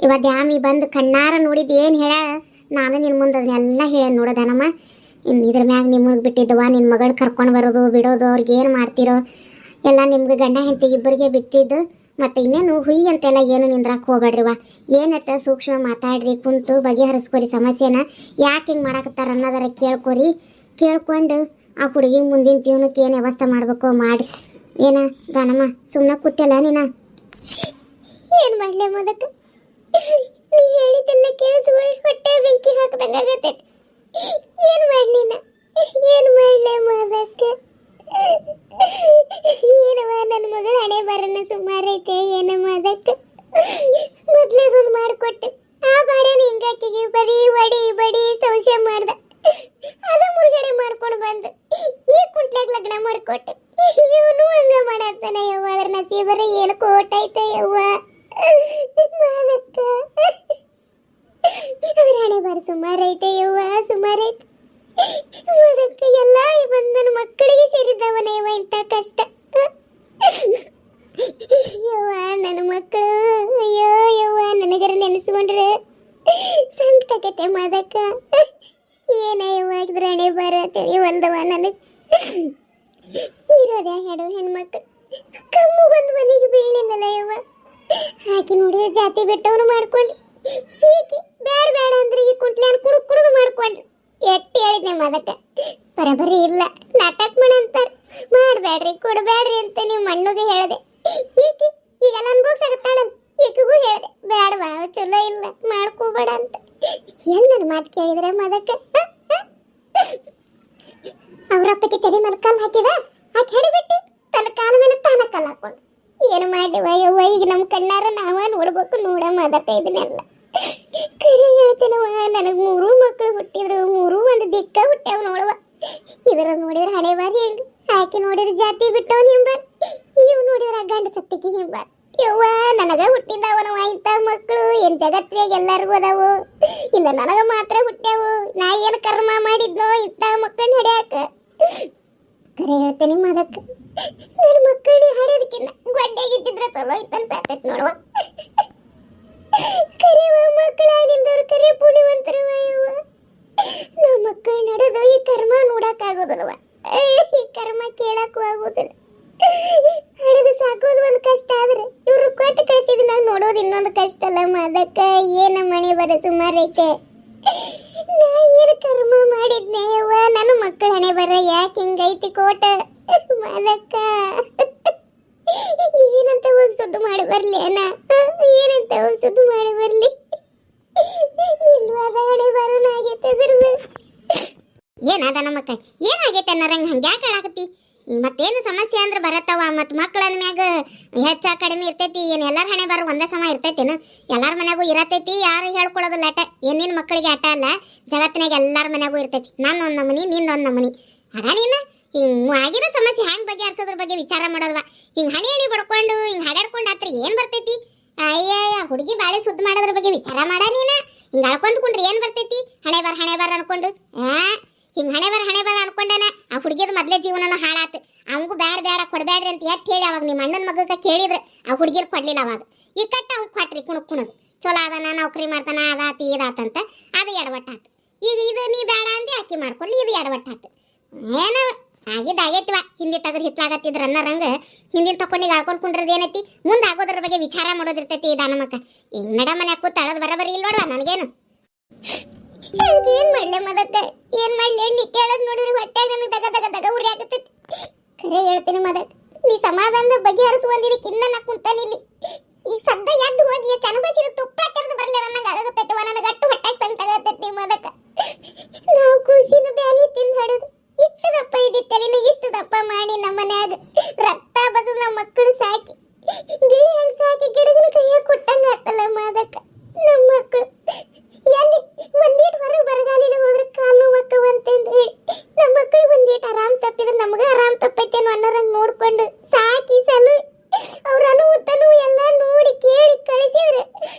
ಇವತ್ತು ಯಾಮಿ ಬಂದು ಕಣ್ಣಾರ ನೋಡಿದ್ದು ಏನು ಹೇಳ ನಾನು ನಿನ್ನ ಮುಂದೆ ಅದನ್ನೆಲ್ಲ ಹೇಳ ನೋಡೋದನಮ್ಮ. ಇದ್ರ ಮ್ಯಾಗ ನಿಮಗೆ ಬಿಟ್ಟಿದ್ದವ, ನಿನ್ನ ಮಗಳು ಕರ್ಕೊಂಡು ಬರೋದು ಬಿಡೋದು ಅವ್ರಿಗೆ ಏನು ಮಾಡ್ತಿರೋ ಎಲ್ಲ ನಿಮ್ಗೆ ಗಂಡ ಹೆಂಡತಿಗೆ ಇಬ್ಬರಿಗೆ ಬಿಟ್ಟಿದ್ದು. ಮತ್ತು ಇನ್ನೇನು ಹುಯಿ ಅಂತೆಲ್ಲ ಏನು ನಿಂದ್ರಾಕ್ ಹೋಗ್ಬೇಡ್ರಿವ. ಏನತ್ತ ಸೂಕ್ಷ್ಮ ಮಾತಾಡ್ರಿ, ಕುಂತು ಬಗೆಹರಿಸ್ಕೊರಿ ಸಮಸ್ಯೆನ. ಯಾಕೆ ಹಿಂಗೆ ಮಾಡಾಕತ್ತಾರ ಅನ್ನೋದಾರ ಕೇಳ್ಕೊಂಡು ಆ ಹುಡುಗಿ ಮುಂದಿನ ಜೀವನಕ್ಕೆ ಏನು ವ್ಯವಸ್ಥೆ ಮಾಡ್ಬೇಕು ಮಾಡಿ. ಏನ ದಾನಮ್ಮ ಸುಮ್ಮನೆ ಕೂತಲ್ಲ ನೀನು? ಏನು ಮಾಡಲಿ ಮೊದಕ್ಕೆ ನೀ ಹೇಳಿದ್ದನ್ನ ಕೇಳಿಸುವ ಹೊಟ್ಟೆ ಬೆಂಕಿ ಹಾಕ್ದಂಗಾಗತ್ತೆ. ಏನು ಮಾಡಲಿ ನಾ, ಏನು ಮಾಡಲಿ ಮೊದಕ್ಕೆ? ಏನವ ನನ್ನ ಮಗಳು ಹಣೆ ಬರನ ಸುಮಾರೈತೆ ಏನಮ್ಮ ಅದಕ್ಕೆ ಮೊದಲೇ ಒಂದು ಮಾಡಿಕೊಟ್ಟೆ. ಆ ಬಾಡನ ಹಿಂಗಾಕಿಗೆ ಬರೀ ಒಡಿ ಬಡಿ ಸಂಶಯ ಮಾಡ್ದ, ಅದು ಮುರುಗಡೆ ಮಾಡ್ಕೊಂಡು ಬಂದು ಈ ಕುಂಟ್ಲಾಗ ಲಗ್ನ ಮಾಡಿಕೊಟ್ಟೆ. ಇವನು ಹಂಗ ಮಾಡತ್ತಾನ ಯವ್ವ. ಅದ್ರ ನಸೀಬರ ಏನು ಕೋಟೈತೆ ಯವ್ವ ಅದಕ್ಕೆ. ಅದ್ರ ಹಣೆ ಬರ ಸುಮಾರೈತೆ ಯವ್ವ, ಸುಮಾರೈತೆ ಅದಕ್ಕೆ. ಎಲ್ಲ ಬಂದು ನನ್ನ ಮಕ್ಕಳಿಗೆ ಸೇರಿದ್ದವನ ಯವ್ವ ಇಂಥ ಕಷ್ಟ. ಯವ್ವ ನನ್ನ ಮಕ್ಕಳು, ಅಯ್ಯೋ ಯವ್ವ ನನಗರ ನೆನೆಸ್ಕೊಂಡ್ರೆ ಸಂಕಟಕತೆ ಮದಕ್ಕ. ಏನ ಯವ್ವ ಇದ್ರ ಹಣೆ ಬರ ತಿಳಿವಲ್ದವ ನನಗೆ. ಇರೋದೇ ಹೆಡು ಹೆಣ್ಮಕ್ಳು ಕಮ್ಮು ಬಂದು ಮನೆಗೆ ಬೀಳಲಿಲ್ಲಲ್ಲ ಯವ್ವ. ಹಾಕಿ ನೋಡಿದ್ರೆ ಜಾತಿ ಬೆಟ್ಟವನು ಮಾಡ್ಕೊಂಡು ಈಕೆ ಬೇಡ ಬೇಡ ಅಂದ್ರೆ ಈ ಕುಂಟ್ಲಾನ ಕುಡುದು ಮಾಡ್ಕೊಂಡ್ರು. ಎಟ್ಟಿ ಹೇಳಿದ್ನೆ ಮದಕ್ಕ ಬರಬರಿ ಇಲ್ಲ, ನಾಟಕ ಮಾಡಂತಾರ. ಮಾಡಬೇಡ್ರಿ ಕೊಡಬೇಡ್ರಿ ಅಂತ ನೀವು ಮಣ್ಣುಗೆ ಹೇಳಿದೆ. ಈಕೆ ಈಗೆಲ್ಲ ಅನ್ಭೋಗ್ಸಾಗತ್ತಾಳಲ್ಲ, ಈಕೆಗೂ ಹೇಳಿದೆ ಬೇಡವಾ ಚಲೋ ಇಲ್ಲ ಮಾಡ್ಕೋಬೇಡ ಅಂತ. ಎಲ್ಲಿ ನನ್ನ ಮಾತು ಕೇಳಿದ್ರೆ ಮದಕ್ಕ ಅವ್ರಪ್ಪಕ್ಕೆ ತೆರೆ ಮೇಲೆ ಕಲ್ಲು ಹಾಕಿದ, ಹಾಕಿ ಹಿಡಿಬಿಟ್ಟು ತನ್ನ ಕಾಲ ಮೇಲೆ ತಾನ ಕಲ್ಲು ಹಾಕೊಂಡು ಏನು ಮಾಡ್ಲಿವ ಯವ್ವ. ಈಗ ನಮ್ಮ ಕಣ್ಣಾರ ನಾವ ನೋಡ್ಬೇಕು ನೋಡ ಮದಕ್ಕ ಇದನ್ನೆಲ್ಲ. ಕರೆ ಹೇಳ್ತೇನವ, ನನಗೆ 3 ಮಕ್ಕಳು ಹುಟ್ಟಿದ್ರು, 3 ಒಂದು ದಿಕ್ಕ ಹುಟ್ಟ್ಯಾವ ನೋಡುವ. ಇದರ ನೋಡಿದ್ರೆ ಹಣೆ ಬಾರಿ ಹಿಂಗ, ಹಾಕಿ ನೋಡಿದ್ರೆ ಜಾತಿ ಬಿಟ್ಟವನ್ ಹಿಂಬಾರ್, ಇವ್ ನೋಡಿದ್ರೆ ಗಂಡ ಸತ್ತಿಗೆ ಹಿಂಬಾರ್. ಯವ್ವ ನನಗ ಹುಟ್ಟಿದವನವ ಇಂಥ ಮಕ್ಕಳು. ಏನ್ ಜಗತ್ತಿನಾಗ ಎಲ್ಲರಿಗೂ ಅದಾವು, ಇಲ್ಲ ನನಗ ಮಾತ್ರ ಹುಟ್ಟ್ಯಾವು. ನಾ ಏನು ಕರ್ಮ ಮಾಡಿದ್ನೋ ಇಂಥ ಮಕ್ಕಳನ್ನ ಹಿಡಿಯಾಕ. ಕರೆ ಹೇಳ್ತೇನೆ ಮದಕ್ಕ, ನನ್ನ ಮಕ್ಕಳನ್ನ ಹಡಿಯೋದಕ್ಕಿನ್ನ ಗೊಡ್ಡಾಗಿಟ್ಟಿದ್ರೆ ಚಲೋ ಇತ್ತಂತ ಸಾತೈತಿ ನೋಡುವ. ಕರೆವ ಮಕ್ಕಳಾಗಿಲ್ದವ್ರು ಕರೆ ಪುಣ್ಯವಂತರವ ಯವ್ವ. ನಮ್ಮ ಮಕ್ಕಳು ನಡೆದು ಈ ಕರ್ಮ ನೋಡಕ್ ಆಗೋದಿಲ್ಲವ, ಈ ಕರ್ಮ ಕೇಳಕ್ಕೂ ಆಗೋದಿಲ್ಲ. ಹಡೆದು ಸಾಕೋದು ಒಂದು ಕಷ್ಟ ಆದ್ರೆ ಇವ್ರು ಕೊಟ್ಟು ಕಳ್ಸಿದ ಮ್ಯಾಗ ನೋಡೋದು ಇನ್ನೊಂದು ಕಷ್ಟ ಅಲ್ಲ ಅದಕ್ಕ. ಏನ ಮನೆ ಬರ ಸುಮಾರೈತೆ. ನಾ ಏನು ಕರ್ಮ ಮಾಡಿದ್ನೆ ಯವ್ವ, ನನ್ನ ಮಕ್ಕಳ ಹಣೆ ಬರ ಯಾಕೆ ಹಿಂಗೈತಿ ಕೋಟ ಅದಕ್ಕ. ಏನಂತ ಹೋಗಿ ಸುದ್ದು ಮಾಡಿ ಬರ್ಲಿ ಅಣ್ಣ, ಏನಂತ ಹೋಗಿ ಸುದ್ದು ಮಾಡಿ ಬರ್ಲಿ. ಇಲ್ವಾದ ಹಣೆ ಬರೋಣ ಆಗೈತೆ ಅದ್ರದ್ದು. ಏನದ ನಮ್ಮಕ್ಕ ಏನಾಗೈತೆ ಅನ್ನರಂಗ ಹಂಗೆ ಯಾಕೆ ಹೇಳಾಕತ್ತಿ? ಮತ್ತೇನು ಸಮಸ್ಯೆ ಅಂದ್ರೆ ಬರತ್ತವ. ಮತ್ತು ಮಕ್ಕಳ ಮ್ಯಾಗ ಹೆಚ್ಚ ಕಡಿಮೆ ಇರ್ತೈತಿ. ಏನು ಎಲ್ಲರ ಹಣೆ ಬರೋ ಒಂದೇ ಸಮ ಇರ್ತೈತೇನು? ಎಲ್ಲರ ಮನ್ಯಾಗೂ ಇರತೈತಿ, ಯಾರು ಹೇಳ್ಕೊಳ್ಳೋದಿಲ್ಲ ಆಟ. ಏನೇನು ಮಕ್ಕಳಿಗೆ ಆಟ ಅಲ್ಲ, ಜಗತ್ತಿನಾಗ ಎಲ್ಲರ ಮನ್ಯಾಗೂ ಇರ್ತೈತಿ. ನಾನು ಒಂದು ನಮನಿ, ನಿಂದೊಂದು ನಮನಿ. ಆಗ ನೀನು ಹಿಂಗೆ ಆಗಿರೋ ಸಮಸ್ಯೆ ಹ್ಯಾಂಗೆ ಬಗೆಹರಿಸೋದ್ರ ಬಗ್ಗೆ ವಿಚಾರ ಮಾಡೋದವ. ಹಿಂಗೆ ಹಣಿ ಬಡ್ಕೊಂಡು ಹಿಂಗೆ ಹಾಡಾಡ್ಕೊಂಡು ಹತ್ರ ಏನು ಬರ್ತೈತಿ? ಅಯ್ಯ ಹುಡುಗಿ ಬಾಳೆ ಸುದ್ದಿ ಮಾಡೋದ್ರ ಬಗ್ಗೆ ವಿಚಾರ ಮಾಡ ನೀನು. ಹಿಂಗೆ ಅಳ್ಕೊಂಡ್ಕೊಂಡ್ರೆ ಏನು ಬರ್ತೈತಿ? ಹಣೆ ಬರ ಅನ್ಕೊಂಡು ಹಿಂಗೆ ಹಣೆ ಬರ ಅನ್ಕೊಂಡಾನ. ಆ ಹುಡುಗಿದ ಮೊದಲೇ ಜೀವನನ ಹಾಳಾತು. ಅವಂಗೂ ಬೇಡ ಕೊಡಬೇಡ್ರಿ ಅಂತ ಎಟ್ಟು ಹೇಳಿ ಅವಾಗ ನಿಮ್ಮ ಅಣ್ಣನ ಮಗಕ್ಕೆ ಕೇಳಿದ್ರೆ ಆ ಹುಡುಗಿರ್ ಕೊಡ್ಲಿಲ್ಲ. ಅವಾಗ ಈ ಕಟ್ಟ ಅವ್ನು ಕೊಟ್ರಿ ಕುಣದು ಚಲೋ ಅದನ್ನ ನೌಕರಿ ಮಾಡ್ತಾನ ಅದಾತಿ ಇದಾತಂತ ಅದು ಎಡವಟ್ಟಾತು. ಈಗ ಇದು ನೀ ಬೇಡ ಅಂದೆ ಅಕ್ಕಿ ಮಾಡ್ಕೊಳ್ಳಿ, ಇದು ಎಡವಟ್ಟಾತು. ಏನೋ ಆಗೈತಿವ. ಹಿಂದೆ ತೆಗೆದು ಹಿತ್ಲಾಗತ್ತಿದ್ರ ಅನ್ನರಂಗ ಹಿಂದಿನ ತಕೊಂಡಿಗೆ ಆಳ್ಕೊಂಡ್ಕೊಂಡ್ರದ್ದು ಏನೈತಿ? ಮುಂದೆ ಆಗೋದ್ರ ಬಗ್ಗೆ ವಿಚಾರ ಮಾಡೋದಿರ್ತೈತಿ. ದಾನಮ್ಮಕ್ಕ ಹಿಂಗ್ ನಡ ಮನೆ ಕೂತ್ ಅಳದ್ ಬರಬರಿ ಇಲ್ಲ ನೋಡುವ ನನಗೇನು. ಏನ್ ಮಾಡ್ಲೆ ಮದಕ್ಕ, ಏನ್ ಮಾಡ್ಲಿ? ನೀ ಕೇಳದ್ ನೋಡಿದ್ರೆ ಹೊಟ್ಟೆ ನನಗೆ ದಗ ಉರಿ ಆಗತ್ತೈತಿ. ಖರೆ ಹೇಳ್ತೀನಿ ಮದಕ್ಕ, ನೀ ಸಮಾಧಾನದ ಬಗೆಹರಿಸುವಂದಿರಕ್ಕೆ ಇನ್ನ ನಾ ಕುಂತಾನಿಲ್ಲಿ. ಈಗ ಸದ್ದ ಎದ್ದು ಹೋಗಿ ಚನಬಸಿದ ತುಪ್ಪ ತೆರೆದು ಬರ್ಲಿ ನನಗೆ ಆಗತ್ತೈತಿ. ನನಗೆ ಅಟ್ಟು ಹೊಟ್ಟೆಗೆ ಸಂತಾಗತ್ತೈತಿ ಮದಕ್ಕ. ನಾವು ಕೂಸಿನ ಬ್ಯಾನಿ ತಿಂದು ಹಡದು ಇಷ್ಟು ದಪ್ಪ ಇದ್ದಿತ್ತಲಿನ ಇಷ್ಟು ದಪ್ಪ ಮಾಡಿ ನಮ್ಮ ಮನ್ಯಾಗ ರಕ್ತ ಬಸದು ನಮ್ಮ ಮಕ್ಕಳು ಸಾಕಿ ಗಿಳಿ ಹಂಗೆ ಸಾಕಿ ಗಿಡಗನ ಕೈಯಾಗ ಕೊಟ್ಟಂಗ ಆತಲ್ಲ ಮಾದಕ್ಕ. ನಮ್ಮ ಮಕ್ಕಳು ಎಲ್ಲಿ ಒಂದೀಟ್ ಹೊರಗೆ ಬರಗಾಲಿಲ್ಲ ಹೋದ್ರೆ ಕಾಲು ನೋವಕ್ಕವ ಅಂತಂದು ಹೇಳಿ ನಮ್ಮ ಮಕ್ಕಳಿಗೆ ಒಂದೀಟ್ ಆರಾಮ್ ತಪ್ಪಿದ್ರೆ ನಮಗೆ ಆರಾಮ್ ತಪ್ಪೈತೇನೋ ಅನ್ನೋರಂಗೆ ನೋಡ್ಕೊಂಡು ಸಾಕಿ ಸಲು ಅವ್ರ ಅನುಮತನು ಎಲ್ಲ ನೋಡಿ ಕೇಳಿ ಕಳಿಸಿದ್ರೆ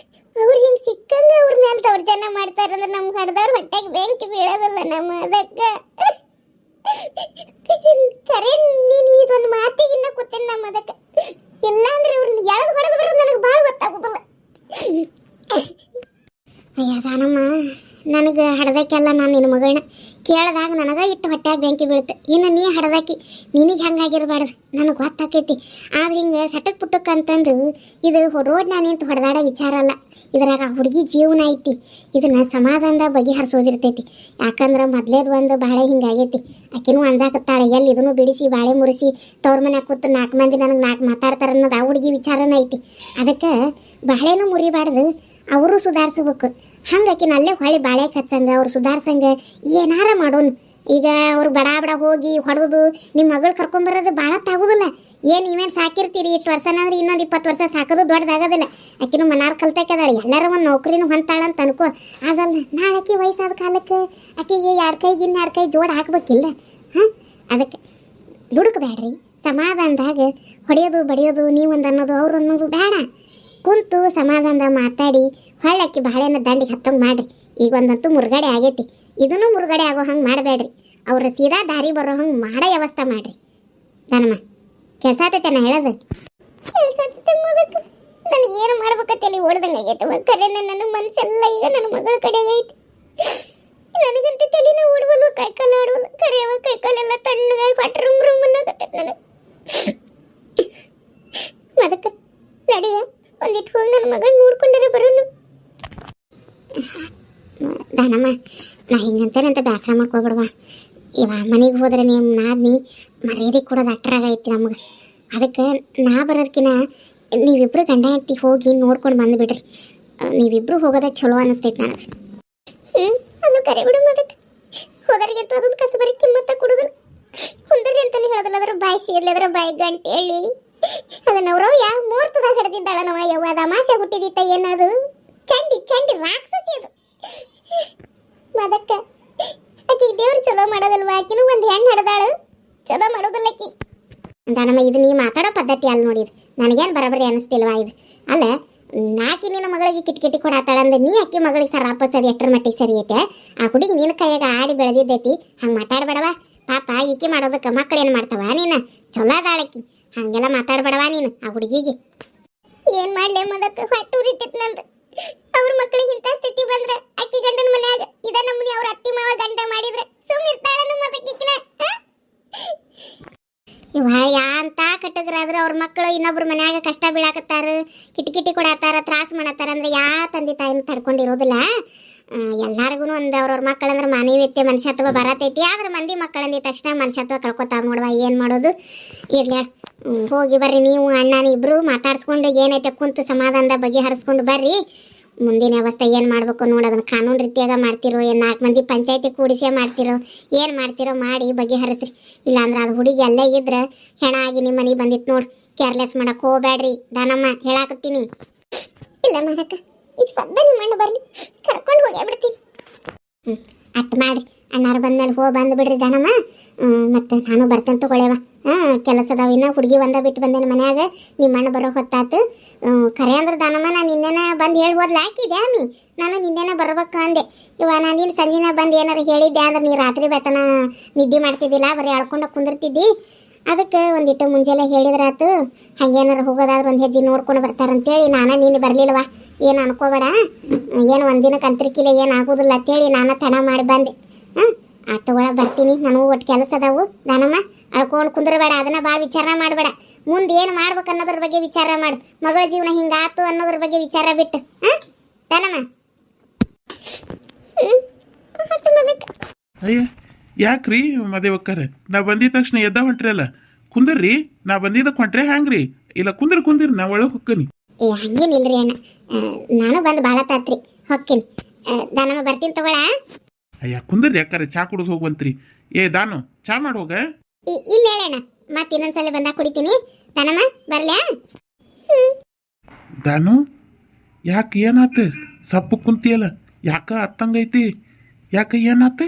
ಅವ್ರು ಹಿಂಗೆ ಸಿಕ್ಕಂಗ ಅವ್ರ ಮೇಲೆ ದೌರ್ಜನ್ಯ ಮಾಡ್ತಾರಂದ್ರೆ ನಮ್ಗೆ ಹಡ್ದವ್ರ ಹೊಟ್ಟೆಗೆ ಬೆಂಕಿ ಬೀಳೋದಲ್ಲ ನಮ್ಮ ಅದಕ್ಕ. ಕರೆ ನೀನು ಇದೊಂದು ಮಾತಿಗಿನ್ನ ಕೂತೇನೆ ನಮ್ಮ ಅದಕ್ಕೆ. ಇಲ್ಲಾಂದ್ರೆ ಅವ್ರನ್ನ ಎಳೆದು ಹೊಡೆದು ಬರೋದು ನನಗೆ ಭಾಳ ಗೊತ್ತಾಗೋದಿಲ್ಲ. ಅಯ್ಯ ದಾನಮ್ಮ, ನನಗೆ ಹಡ್ದಕ್ಕೆಲ್ಲ ನಾನು ನಿನ್ನ ಮಗಳನ್ನ ಕೇಳಿದಾಗ ನನಗೆ ಇಟ್ಟು ಹೊಟ್ಯಾಗ ಬೆಂಕಿ ಬೀಳುತ್ತೆ. ಇನ್ನು ನೀ ಹಡ್ದಾಕಿ, ನಿನಗೆ ಹೆಂಗಾಗಿರ್ಬಾರ್ದು ನನಗೆ ಗೊತ್ತಾಕೈತಿ. ಆದ್ರೆ ಹಿಂಗೆ ಸಟಕ್ ಪುಟ್ಟಕ್ಕೆ ಅಂತಂದು ಇದು ರೋಡ್ನ ನಿಂತು ಹೊಡೆದಾಡೋ ವಿಚಾರ ಅಲ್ಲ. ಇದ್ರಾಗ ಆ ಹುಡುಗಿ ಜೀವನ ಐತಿ. ಇದನ್ನು ಸಮಾಧಾನದ ಬಗೆಹರಿಸೋದಿರ್ತೈತಿ. ಯಾಕಂದ್ರೆ ಮೊದಲೇದು ಒಂದು ಬಾಳೆ ಹಿಂಗಾಗೈತಿ. ಆಕೆನೂ ಅಂದಾಕತ್ತಾಳೆ, ಎಲ್ಲಿ ಇದನ್ನು ಬಿಡಿಸಿ ಬಾಳೆ ಮುರಿಸಿ ತವ್ರ ಮನ್ಯಾಗ ಕೂತು 4 ಮಂದಿ ನನಗೆ 4 ಮಾತಾಡ್ತಾರೆ ಅನ್ನೋದು ಆ ಹುಡುಗಿ ವಿಚಾರನ ಐತಿ. ಅದಕ್ಕೆ ಬಾಳೆನೂ ಮುರಿಬಾರ್ದು, ಅವರು ಸುಧಾರಿಸ್ಬೇಕು. ಹಂಗಾಕಿ ಅಲ್ಲೇ ಹೊಳಿ ಬಾಳೆ ಕಚ್ಚಂಗ ಅವ್ರು ಸುಧಾರ್ಸಂಗ ಏನಾರ ಮಾಡೋನು. ಈಗ ಅವ್ರು ಬಡ ಬಡ ಹೋಗಿ ಹೊಡೆದು ನಿಮ್ಮ ಮಗಳು ಕರ್ಕೊಂಬರೋದು ಭಾಳ ತಾಗೋದಿಲ್ಲ. ಏನು ಇವೇನು ಸಾಕಿರ್ತೀರಿ ಇಷ್ಟು ವರ್ಷನ ಅಂದ್ರೆ ಇನ್ನೊಂದು 20 ವರ್ಷ ಸಾಕೋದು ದೊಡ್ಡದಾಗೋದಿಲ್ಲ. ಆಕಿನೂ ಮನಾರ್ ಕಲ್ತಾಕದಾಳೆ, ಎಲ್ಲರೂ ಒಂದು ನೌಕರಿನೂ ಹೊಂತಾಳಂತ ಅನ್ಕೋ. ಅದಲ್ಲ ನಾಳೆ ಆಕಿ ವಯಸ್ಸಾದ ಕಾಲಕ್ಕೆ ಆಕೆಗೆ 2 ಕೈಗೆ 2 ಕೈ ಜೋಡ್ ಹಾಕ್ಬೇಕಿಲ್ಲ. ಹಾಂ, ಅದಕ್ಕೆ ದುಡುಕ್ಬೇಡ್ರಿ. ಸಮಾಧಾನದಾಗ ಹೊಡೆಯೋದು ಬಡಿಯೋದು ನೀವೊಂದು ಅನ್ನೋದು ಅವ್ರು ಅನ್ನೋದು ಬೇಡ. ಕುಂತು ಸಮಾಧಾನದಾಗ ಮಾತಾಡಿ ಹೊಳ್ಳಕ್ಕಿ ಬಾಳೆನ ದಂಡಿಗೆ ಹತ್ತಂಗೆ ಮಾಡ್ರಿ. ಈಗ ಒಂದಂತೂ ಮುರುಗಡೆ ಆಗೈತಿ, ಇದನ್ನು ಮುರುಗಡೆ ಆಗೋ ಹಂಗೆ ಮಾಡಬೇಡ್ರಿ. ಅವ್ರ ಸೀದಾ ದಾರಿ ಬರೋ ಹಂಗೆ ಮಾಡೋ ವ್ಯವಸ್ಥೆ ಮಾಡ್ರಿ. ದಾನಮ್ಮ ಕೆಲ್ಸಾತೈತೆ ನಾ ಹೇಳೋದು? ಕೆಲ್ಸಾತೈತೆ ಮಗಕ್ಕೆ. ನನಗೆ ಏನು ಮಾಡ್ಬೇಕಂತೇಳಿ ಓಡ್ದಂಗೆ ಆಗೈತೆ. ಕರೆ ನನ್ನ ಮನಸ್ಸೆಲ್ಲ ಈಗ ನನ್ನ ಮಗಳ ಕಡೆಗೆ ಐತಿ. ನನಗಂತ ತಲೆನ ಓಡ್ವಲ್ವ, ಕೈಕಾಲು ಆಡ್ವಲ್ಲ. ಕರೆಯವ ಕೈಕಾಲೆಲ್ಲ ತಣ್ಣಗಾಗಿ ಹೊಟ್ಟೆ ರುಮ್ ರುಮ್ ಅನ್ನಕತ್ತೈತೆ ನನಗೆ. ಅದಕ್ಕೆ ನಡಿಯ ಒಂದಿಟ್ಟು ಹೋಗಿ ನನ್ನ ಮಗನ ನೋಡ್ಕೊಂಡರೆ ಬರೋನು. ದಾನಮ್ಮ, ನಾ ಹಿಂಗಂತೇನಂತ ಬೇಸರ ಮಾಡ್ಕೊಬಿಡ್ವಾ. ಇವ ಮನೆಗೆ ಹೋದ್ರೆ ನೀವು ನಾದ್ನಿ ಮರ್ಯಾದೆ ಕೊಡೋದು ಅಟ್ರಾಗೈತಿ ನಮಗೆ. ಅದಕ್ಕೆ ನಾ ಬರೋದಕ್ಕಿಂತ ನೀವಿಬ್ರು ಗಂಡ ಹೆಂಡತಿ ಹೋಗಿ ನೋಡ್ಕೊಂಡು ಬಂದುಬಿಡ್ರಿ. ನೀವಿಬ್ರು ಹೋಗೋದ ಚಲೋ ಅನ್ನಿಸ್ತೈತೆ ನನಗೆ. ಅದು ಕರೆ ಬಿಡು. ಅದಕ್ಕೆ ಹೋದರಿಗೆ ಅದೊಂದು ಕಸಬರಿ ಕಿಮ್ಮತ್ತ ಕೊಡೋದಿಲ್ಲ. ಕುಂದರಿ ಅಂತಾನೆ ಹೇಳೋದಿಲ್ಲ. ಅದರ ಬಾಯಿ ಸೇರ್ಲಿ, ಅದರ ಬಾಯಿ ಗಂಟೆ ಹೇಳಿ ಅದನ್ನ ಅವ್ರು ಯಾವ ಮುಹೂರ್ತದಾಗ ಹಿಡ್ದಿದ್ದಾಳ ನಾವು. ಯವ್ವ ತಮಾಷೆ ಹುಟ್ಟಿದಿತ್ತ ಏನದು? ಚಂಡಿ ಚಂಡಿ ರಾಕ್ಷಸಿ ಅದು. ಅದಕ್ಕೆ ಆಕಿ ದೇವ್ರು ಚಲೋ ಮಾಡೋದಲ್ವಾ? ಆಕಿನೂ ಒಂದು ಹೆಣ್ಣು ಹಡ್ದಾಳು, ಚಲೋ ಮಾಡೋದಿಲ್ಲ ಆಕಿ. ದಾನಮ್ಮ, ಇದು ನೀ ಮಾತಾಡೋ ಪದ್ಧತಿ ಅಲ್ಲಿ ನೋಡಿದ್ ನನಗೇನು ಬರಬರಿ ಅನ್ನಿಸ್ತಿಲ್ವಾ ಇದು? ಅಲ್ಲ, ನಾಕಿ ನಿನ್ನ ಮಗಳಿಗೆ ಕಿಟಕಿಟಿ ಕೊಡಾತಾಳಂದ್ರೆ ನೀ ಅಕ್ಕಿ ಮಗಳಿಗೆ ಸರಿ ಎಷ್ಟರ ಮಟ್ಟಿಗೆ ಸರಿ ಐತೆ? ಆ ಹುಡುಗಿ ನಿನ್ನ ಕೈಯಾಗ ಆಡಿ ಬೆಳೆದಿದ್ದೈತಿ, ಹಂಗೆ ಮಾತಾಡ್ಬೇಡವಾ. ಪಾಪ ಈಕಿ ಮಾಡೋದಕ್ಕೆ ಮಕ್ಕಳು ಏನು ಮಾಡ್ತಾವ? ನೀನು ಚಲೋ ಅದಾಳಕ್ಕಿ, ಹಂಗೆಲ್ಲ ಮಾತಾಡ್ಬೇಡವಾ ನೀನು ಆ ಹುಡುಗಿಗೆ. ಏನು ಮಾಡ್ಲಿ ಮದಕ್ಕೆ ಹೊಟ್ಟು ಉರಿತೈತಿ ನಂದು. ಅವ್ರ ಮಕ್ಕಳಿಗೆ ಇಂಥ ಸ್ಥಿತಿ ಬಂದ್ರೆ ಅಕ್ಕಿ ಗಂಡನ ಮನ್ಯಾಗ ಇದ ನಮ್ಮನಿ ಅವ್ರ ಅತ್ತಿ ಮಾವ ಗಂಡ ಮಾಡಿದ್ರೆ ಸುಮ್ಮನೆ ಇರ್ತಾಳ ಮದಕ್ಕಿನ? ಇವ ಯಾಂತ ಕಟ್ಟಗ್ರಾದ್ರೆ ಅವ್ರ ಮಕ್ಕಳು ಇನ್ನೊಬ್ರ ಮನ್ಯಾಗ ಕಷ್ಟ ಬೀಳಾಕತ್ತಾರ, ಕಿಟಕಿಟಿ ಕೊಡತ್ತಾರ, ತ್ರಾಸ ಮಾಡತ್ತಾರ ಅಂದ್ರೆ ಯಾ ತಂದೆ ತಾಯಿನ ತಡ್ಕೊಂಡಿರೋದಿಲ್ಲ. ಎಲ್ಲಾರ್ಗು ಒಂದು ಅವ್ರವ್ರ ಮಕ್ಕಳಂದ್ರೆ ಮಾನವೀಯತೆ ಮನುಷ್ಯತ್ವ ಬರತೈತಿ. ಆದ್ರೆ ಮಂದಿ ಮಕ್ಕಳಂದ ತಕ್ಷಣ ಮನುಷ್ಯತ್ವ ಕಳ್ಕೊತಾವ ನೋಡುವ. ಏನು ಮಾಡೋದು? ಇರ್ಲಿ, ಹೋಗಿ ಬರ್ರಿ ನೀವು ಅಣ್ಣನ ಇಬ್ರು ಮಾತಾಡ್ಸ್ಕೊಂಡು ಏನೈತೆ ಕುಂತು ಸಮಾಧಾನದ ಬಗೆಹರಿಸ್ಕೊಂಡು ಬರ್ರಿ. ಮುಂದಿನ ವ್ಯವಸ್ಥೆ ಏನು ಮಾಡ್ಬೇಕು ನೋಡಿ, ಅದನ್ನು ಕಾನೂನು ರೀತಿಯಾಗ ಮಾಡ್ತಿರೋ, ಏನು 4 ಮಂದಿ ಪಂಚಾಯತಿ ಕೂಡಿಸೇ ಮಾಡ್ತಿರೋ, ಏನು ಮಾಡ್ತಿರೋ ಮಾಡಿ ಬಗೆಹರಿಸ್ರಿ. ಇಲ್ಲಾಂದ್ರೆ ಅದು ಹುಡುಗಿ ಅಲ್ಲೇ ಇದ್ರೆ ಹೆಣ ಆಗಿ ನಿಮ್ಮ ಮನೆಗೆ ಬಂದಿತ್ತು ನೋಡಿ. ಕೇರ್ಲೆಸ್ ಮಾಡಕ್ಕೆ ಹೋಗ್ಬೇಡ್ರಿ ದಾನಮ್ಮ, ಹೇಳಾಕತ್ತೀನಿ. ಇಲ್ಲ ಮಾಡಕ್ಕ, ಈಗ ಸದ್ದ ನಿಮ್ಮ ಅಣ್ಣ ಬರಲಿ, ಕರ್ಕೊಂಡು ಹೋಗೇ ಬಿಡ್ತೀನಿ. ಅಟ್ಟು ಮಾಡಿ ಅಣ್ಣಾರು ಬಂದ್ಮೇಲೆ ಬಂದು ಬಿಡ್ರಿ ದಾನಮ್ಮ. ಮತ್ತು ನಾನು ಬರ್ತಂತ ತಗೊಳ್ಳೇವ. ಕೆಲಸದವ ಇನ್ನ ಹುಡುಗಿ ಒಂದ ಬಿಟ್ಟು ಬಂದೇನೆ ಮನ್ಯಾಗ. ನಿಮ್ಮ ಅಣ್ಣ ಬರೋ ಹೊತ್ತಾತು. ಖರೆ ಅಂದ್ರೆ ದಾನಮ್ಮ, ನಾನು ನಿನ್ನೆನ ಬಂದು ಹೇಳ್ಬೋದ್ಲ ಹಾಕಿದ್ದೆ ಅಮ್ಮಿ. ನಾನು ನಿನ್ನೆನ ಬರ್ಬೇಕು ಅಂದೆ. ಇವ ನಾನು ನೀನು ಸಂಜೆನ ಬಂದು ಏನಾರು ಹೇಳಿದ್ದೆ ಅಂದ್ರೆ ನೀ ರಾತ್ರಿ ಬೇತನ ನಿದ್ದೆ ಮಾಡ್ತಿದ್ದಿಲ್ಲ, ಬರೀ ಎಳ್ಕೊಂಡು ಕುಂದಿರ್ತಿದ್ದಿ. ಅದಕ್ಕೆ ಒಂದಿಟ್ಟು ಮುಂಜಾನೆ ಹೇಳಿದ್ರಾತು. ಹಂಗೇನಾರು ಹೋಗೋದಾದ್ರೆ ಒಂದು ಹೆಜ್ಜೆ ನೋಡ್ಕೊಂಡು ಬರ್ತಾರಂತೇಳಿ ನಾನು ನೀನು ಬರಲಿಲ್ವ. ಏನು ಅನ್ಕೋಬೇಡ, ಏನು ಒಂದಿನಕ್ಕೆ ಅಂತರಿಕಿಲ್ಲ, ಏನು ಆಗೋದಿಲ್ಲ ಅಂತೇಳಿ ನಾನು ತಡ ಮಾಡಿ ಬಂದೆ. ತಗೊಳ ಬರ್ತೀನಿ. ನನಗೂ ಒಟ್ಟು ಕೆಲಸ ಅದಾವು ದಾನಮ್ಮ. ಅಳ್ಕೊಂಡು ಕುಂದ್ರಬೇಡ, ಅದನ್ನ ಭಾಳ ವಿಚಾರ ಮಾಡಬೇಡ. ಮುಂದೆ ಏನು ಮಾಡ್ಬೇಕು ಅನ್ನೋದ್ರ ಬಗ್ಗೆ ವಿಚಾರ ಮಾಡು. ಮಗಳ ಜೀವನ ಹಿಂಗಾತು ಅನ್ನೋದ್ರ ಬಗ್ಗೆ ವಿಚಾರ ಬಿಟ್ಟು ದಾನಮ್ಮ. ಅಯ್ಯ ಯಾಕ್ರಿ ಮದೇವಕ್ಕರ, ನಾ ಬಂದಿದ ತಕ್ಷಣ ಎದ್ದ ಹೊಂಟ್ರಲ್ಲ, ಕುಂದರ್ರಿ. ನಾ ಬಂದಿದ್ದಕ್ಕೆ ಹೊಂಟ್ರೆ ಹ್ಯಾಂಗ್ರಿ? ಇಲ್ಲ ಕುಂದ್ರಿ, ನಾ ಒಳಗೆ ಹೊಕ್ಕನಿ. ಹಂಗೇನಿಲ್ರಿ ಅಣ್ಣ, ನಾನು ಬಂದು ಭಾಳ ತಾತ್ರಿ, ಹೊಕ್ಕೇನಿ. ದಾನಮ್ಮ ಬರ್ತೀನಿ ತಗೊಳ. ಅಯ್ಯ ಕುಂದರ್ರಿ ಅಕ್ಕಾರ, ಚಾ ಕುಡಿದು ಹೋಗ್ವಂತ್ರಿ. ದಾನು ಚಾ ಮಾಡಿ ಹೋಗ. ಇಲ್ಲ ಹೇಳಣ್ಣ, ಮತ್ತೆ ಇನ್ನೊಂದ್ಸಲ ಬಂದಾಗ ಕುಡಿತೀನಿ. ದಾನಮ್ಮ ಬರ್ಲ್ಯಾ? ದಾನು ಯಾಕೆ ಏನಾತ? ಸಪ್ಪು ಕುಂತಿಯಲ್ಲ, ಯಾಕ ಅತ್ತಂಗೈತಿ? ಯಾಕ ಏನಾತ?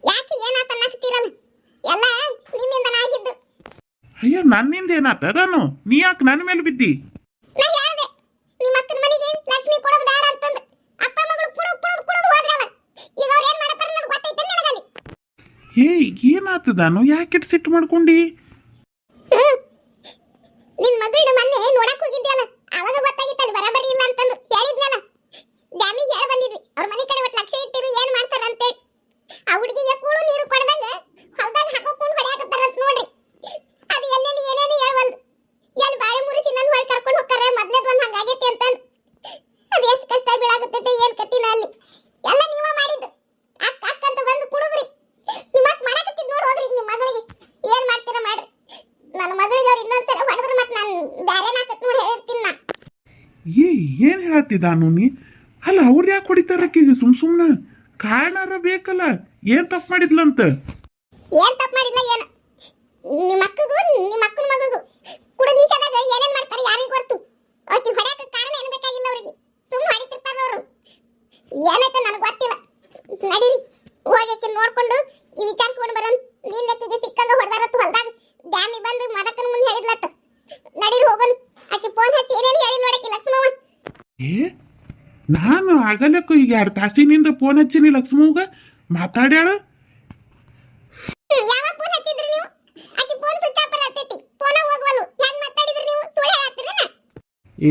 ಯಾಕೆ ಏನಾತ ಅನ್ನಕತ್ತೀರಲ್ಲ, ಎಲ್ಲ ನಿಮ್ಮಿಂದ ಆಗಿದ್ದು. ಅಯ್ಯ ನನ್ನಿಂದ ಏನಾತ ದಾನು? ನೀ ಯಾಕೆ ನನ್ನ ಮೇಲೆ ಬಿದ್ದಿ? ನಾ ಹೇಳ್ದೆ ನಿಮ್ಮ ಅಕ್ಕನ ಮನೆಗೆ ಲಕ್ಷ್ಮಿ ಕೊಡೋದು ಬೇಡ ಅಂತಂದು. ಅಪ್ಪ ಮಗಳು ಕುಡಿದು ಹೋದ್ರಲ್ಲ, ಈಗ ಅವ್ರು ಏನ್ ಮಾಡತ್ತಾರ ನನಗೆ ಗೊತ್ತೈತೆ ನನಗಲ್ಲಿ. ಏನಾತ ದಾನು? ಯಾಕೆ ಸಿಟ್ಟು ಮಾಡ್ಕೊಂಡಿ? ನಿನ್ ಮಗಳನ್ನ ಮೊನ್ನೆ ನೋಡಕ್ ಹೋಗಿದ್ಯಲ್ಲ, ಅವಾಗ ಗೊತ್ತಾಗಿತ್ತಲ್ಲ ಬರಬರಿ ಇಲ್ಲ ಅಂತ. ಹೇಳತ್ತಿದ್ದಾನು ನೀ ಅಲ್ಲ ಅವ್ರು ಯಾಕೆ ಹೊಡಿತಾರ ಆಕಿಗೆ ಸುಮ್ಮನೆ ಕಾರಣಾರ ಬೇಕಲ್ಲ ಏನ್ ತಪ್ಪು ಮಾಡಿದ್ಲಂತ ಏನ್ ತಪ್ಪು ಮಾಡಿಲ್ಲ ಏನು ನಿಮ್ಮ ಅಕ್ಕನ ಮಗಗೂ ಕೂಡ ನೀಚದಾಗ ಏನೇನ್ ಮಾಡ್ತಾರೆ ಯಾರಿಗೂ ಗೊತ್ತು ಆಕಿ ಹೊಡ್ಯಾಕ ಕಾರಣ ಏನು ಬೇಕಾಗಿಲ್ಲ ಅವರಿಗೆ ಸುಮ್ಮನೆ ಹೊಡಿತಿರ್ತಾರ ಅವರು ಏನಾಯ್ತು ನನಗೆ ಗೊತ್ತಿಲ್ಲ ನಡೀರಿ ಹೋಗಿ ಆಕಿ ನೋಡ್ಕೊಂಡು ಈ ವಿಚಾರಿಸ್ಕೊಂಡು ಬರೋಣ ನಿನ್ನ ಆಕಿಗೆ ಸಿಕ್ಕಂಗ ಹೊಡೆದಾರತ್ತು ಹೊಲ್ದಾಗ ಡ್ಯಾಮಿಗೆ ಬಂದು ಮದಕ್ಕನ ಮುಂದೆ ಹೇಳಿದ್ಲತ್ತ ನಡೀರಿ ಹೋಗೋಣ ಆಕಿ ಫೋನ್ ಹಚ್ಚಿ ಏನೇನು ಹೇಳಿಲ್ಲ ನೋಡಕ್ಕೆ ಲಕ್ಷ್ಮವ್ವ ಏ ನಾನು ಆಗಲಕ್ಕ ಈಗ 2 ತಾಸಿನಿಂದ ಫೋನ್ ಹಚ್ಚಿನಿ ಲಕ್ಷ್ಮವ್ಗ ಮಾತಾಡ್ಯಾಳ ಯಾವಾಗ ಫೋನ್ ಹಚ್ಚಿದ್ರಿ ನೀವು ಆಕಿ ಫೋನ್ ಸ್ವಿಚ್ ಆಫ್ ಬರತೈತಿ ಫೋನ್ ಹೋಗವಲ್ಲು ಹೆಂಗ್ ಮಾತಾಡಿದ್ರಿ ನೀವು ಸುಳ್ಳು ಹೇಳ್ತೀರೇನ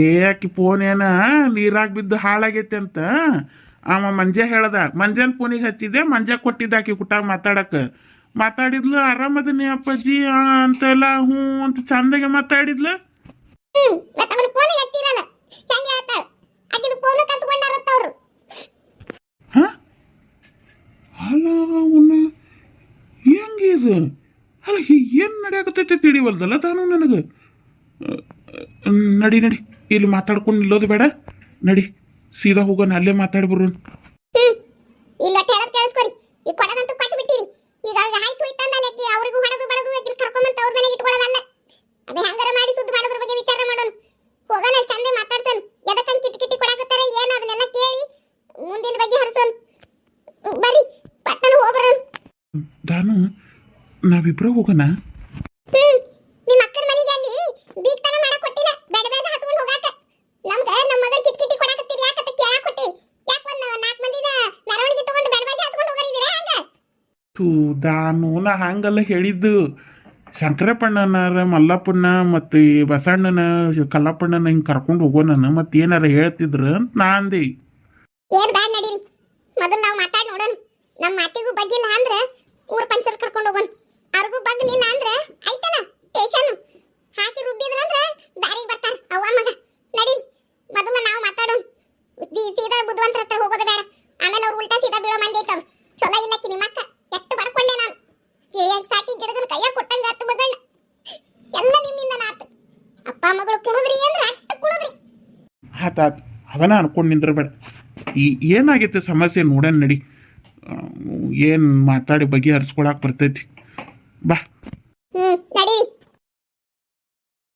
ಏ ಆಕಿ ಫೋನ್ ಏನ ನೀರಾಗ ಬಿದ್ದು ಹಾಳಾಗೈತೆ ಅಂತ ಅವ ಮಂಜ ಹೇಳ್ದ ಮಂಜಾನ್ ಫೋನಿಗೆ ಹಚ್ಚಿದ್ದೆ ಮಂಜ ಕೊಟ್ಟಿದ್ದ ಆಕಿ ಕುಟಾಗ ಮಾತಾಡಿದ್ಲು ಆರಾಮದನಿ ಅಪ್ಪಾಜಿ ಅಂತೆಲ್ಲ ಹ್ಞೂ ಅಂತ ಚಂದಾಗೆ ಮಾತಾಡಿದ್ಲು ಮತ್ತೆ ಅವನ ಫೋನಿಗೆ ಹಚ್ಚಿರಲ್ಲ ಹೆಂಗೆ ಹೇಳ್ತಾಳ ಆಕಿದು ಫೋನ್ ಕಸ್ಕೊಂಡಾರತ್ತ ಅವರು ಹ ಅಲ್ಲ ಅವನ್ನ ಹೆಂಗಿದು ಅಲ್ಲ ಏನು ನಡೆಯಾಕತ್ತೈತೆ ತಿಳಿವಲ್ದಲ್ಲ ತಾನು ನನಗೆ ನಡಿ ಇಲ್ಲಿ ಮಾತಾಡ್ಕೊಂಡು ನಿಲ್ಲೋದು ಬೇಡ ನಡಿ ಸೀದಾ ಹೋಗೋಣ ಅಲ್ಲೇ ಮಾತಾಡಿ ಬರೋಣ ಇಲ್ಲ ಹೇಳೋದು ಕೇಳಿಸ್ಕೊರಿ ಈ ಕೊಡದಂತೂ ಕಟ್ಟು ಬಿಟ್ಟಿರಿ ಈಗ ಅವ್ರಿಗೆ ಆಯ್ತು ಹೋಯ್ತಂದಲ್ಲ ಆಕಿ ಅವ್ರಿಗೂ ಹೊಡೆದು ಬಡದು ಆಕಿ ಕರ್ಕೊಂಬಂತ ಅವ್ರ ಮನೆಗೆ ಇಟ್ಕೊಳ್ಳೋದಲ್ಲ ಅದೇ ಹಂಗಾರ ಮಾಡಿ ಸುದ್ದಿ ಮಾಡೋದ್ರ ಬಗ್ಗೆ ವಿಚಾರ ಮಾಡೋಣ ಹೋಗೋಣ ಚಂದೆ ಮಾತಾಡ್ಸೋಣ ಎದಕ್ಕಂತ ಕಿಟಿ ಕೊಡಾಕತ್ತಾರೆ ಏನು ಅದನ್ನೆಲ್ಲ ಕೇಳಿ ಮುಂದಿನ ಬಗ್ಗೆ ಹರಿಸೋಣ ಬರ್ರಿ ಪಟ್ಟಣ ಹೋಗ್ಬರೋಣ ದಾನು ನಾವಿಬ್ರು ಹೋಗೋಣ ನಿಮ್ಮ ಅಕ್ಕನ ಮನೆಗೆ ಅಲ್ಲಿ ಬೀಗ್ತನ ಮಾಡಕ್ ಕೊಟ್ಟಿಲ್ಲ ಬೆಡ ಬೆಡ ಹಸ್ಕೊಂಡು ಹೋಗಾಕ ನಮ್ಮ ಮಗಳ ಕಿಟಿ ಕೊಡಾಕತ್ತೀರಿ ಯಾಕಂತ ಕೇಳಾಕ ಕೊಟ್ಟಿ ಯಾಕ ಒಂದು 4 ಮಂದಿನ ಮೆರವಣಿಗೆ ತಗೊಂಡು ಬೆಡ ಬೆಡ ಹಸ್ಕೊಂಡು ಹೋಗರಿದ್ದೀರಾ ಹಂಗ ತೂ ದಾನು ನಾ ಹಂಗಲ್ಲ ಹೇಳಿದ್ದು ಶಂಕರಪ್ಪಣ್ಣನಾರ ಮಲ್ಲಪ್ಪಣ್ಣ ಮತ್ತು ಈ ಬಸಣ್ಣನ ಕಲ್ಲಪ್ಪಣ್ಣನ ಹಿಂಗೆ ಕರ್ಕೊಂಡು ಹೋಗೋಣ ಮತ್ತೆ ಏನಾರ ಹೇಳ್ತಿದ್ರು ಅಂತ ನಾ ಅಂದೆ ಏನ್ ಬ್ಯಾಡ್ ನಡೀರಿ ಮೊದಲು ನಾವು ಮಾತಾಡಿ ನೋಡೋಣ ನಮ್ಮ ಮಾತಿಗೂ ಬಗ್ಗಿಲ್ಲ ಅಂದ್ರೆ ಊರ್ ಪಂಚರ್ ಕರ್ಕೊಂಡು ಹೋಗೋಣ ಅವ್ರಿಗೂ ಬಗ್ಲಿಲ್ಲ ಅಂದ್ರೆ ಆಯ್ತಲ್ಲ ಟೇಷನ್ ಹಾಕಿ ರುಬ್ಬಿದ್ರಂದ್ರೆ ದಾರಿಗೆ ಬರ್ತಾರ ಅವ್ವ ಮಗ ನಡೀರಿ ಮೊದಲು ನಾವು ಮಾತಾಡೋಣ ಸೀದಾ ಬುದ್ಧಿವಂತರ ಹತ್ರ ಹೋಗೋದು ಬೇಡ ಆಮೇಲೆ ಅವ್ರು ಉಲ್ಟಾ ಸೀದಾ ಬೀಳೋ ಮಂದಿ ಐತವ್ರು ಚಲೋ ಇಲ್ಲಕ್ಕಿ ನಿಮ್ಮಕ್ಕ ಎಷ್ಟು ಬಡ್ಕೊಂಡೆ ನಾನು ಕಿಳಿಯಾಗ ಸಾಕಿ ಗಿಡಗನ ಕೈಯಾಗ ಕೊಟ್ಟಂಗ ಆತು ಮಗಣ್ಣ ಎಲ್ಲ ನಿಮ್ಮಿಂದ ನಾತು ಅಪ್ಪ ಮಗಳು ಕುಡಿದ್ರಿ ಅಂದ್ರೆ ಅಟ್ಟು ಕುಡಿದ್ರಿ ಆತಾತ್ ಅದನ್ನ ಅನ್ಕೊಂಡು ನಿಂದ್ರಬೇಡ ಏನಾಗೈತೆ ಸಮಸ್ಯೆ ನೋಡೋಣ ನಡಿ ಏನು ಮಾತಾಡಿ ಬಗೆಹರಿಸ್ಕೊಳಕ್ಕೆ ಬರ್ತೈತಿ ಬಾ ನಡೀರಿ